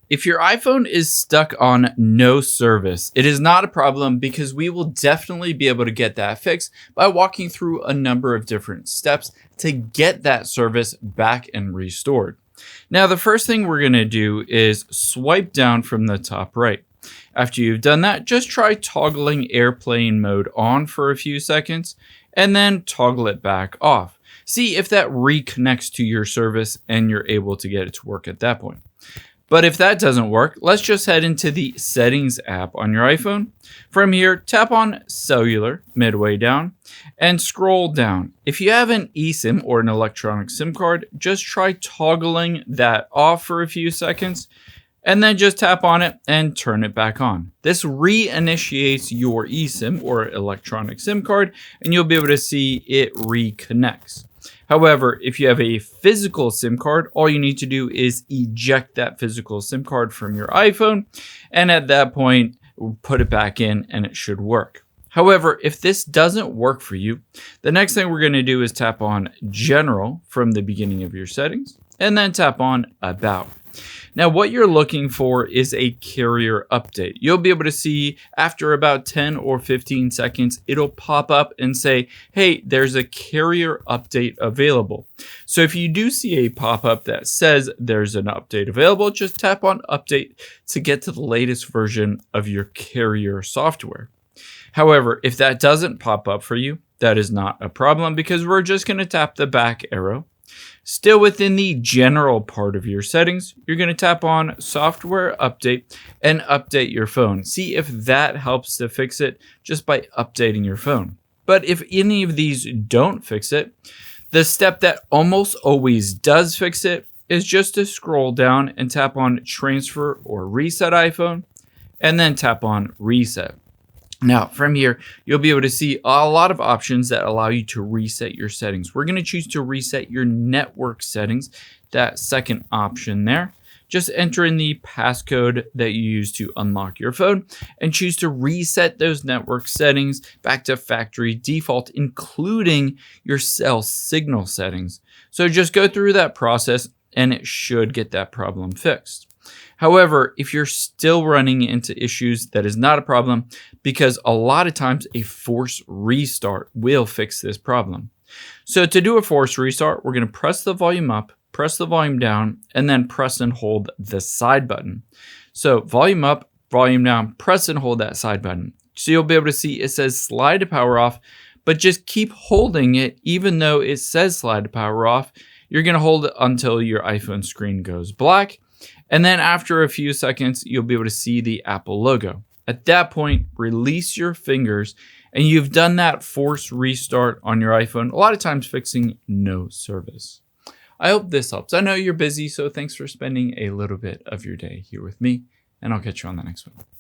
If your iPhone is stuck on no service, it is not a problem because we will definitely be able to get that fixed by walking through a number of different steps to get that service back and restored. Now, the first thing we're going to do is swipe down from the top right. After you've done that, just try toggling airplane mode on for a few seconds and then toggle it back off. See if that reconnects to your service and you're able to get it to work at that point. But if that doesn't work, let's just head into the Settings app on your iPhone. From here, tap on Cellular midway down and scroll down. If you have an eSIM or an electronic SIM card, just try toggling that off for a few seconds and then just tap on it and turn it back on. This reinitiates your eSIM or electronic SIM card and you'll be able to see it reconnects. However, if you have a physical SIM card, all you need to do is eject that physical SIM card from your iPhone, and at that point, put it back in and it should work. However, if this doesn't work for you, the next thing we're going to do is tap on General from the beginning of your settings, and then tap on About. Now, what you're looking for is a carrier update. You'll be able to see after about 10 or 15 seconds, it'll pop up and say, hey, there's a carrier update available. So if you do see a pop-up that says there's an update available, just tap on Update to get to the latest version of your carrier software. However, if that doesn't pop up for you, that is not a problem because we're just going to tap the back arrow. Still within the general part of your settings, you're going to tap on Software Update and update your phone. See if that helps to fix it just by updating your phone. But if any of these don't fix it, the step that almost always does fix it is just to scroll down and tap on Transfer or Reset iPhone and then tap on Reset. Now, from here, you'll be able to see a lot of options that allow you to reset your settings. We're going to choose to reset your network settings, that second option there. Just enter in the passcode that you use to unlock your phone and choose to reset those network settings back to factory default, including your cell signal settings. So just go through that process and it should get that problem fixed. However, if you're still running into issues, that is not a problem because a lot of times a force restart will fix this problem. So to do a force restart, we're going to press the volume up, press the volume down, and then press and hold the side button. So volume up, volume down, press and hold that side button. So you'll be able to see it says slide to power off, but just keep holding it even though it says slide to power off. You're going to hold it until your iPhone screen goes black. And then after a few seconds, you'll be able to see the Apple logo. At that point, release your fingers and you've done that force restart on your iPhone, a lot of times fixing no service. I hope this helps. I know you're busy, so thanks for spending a little bit of your day here with me, and I'll catch you on the next one.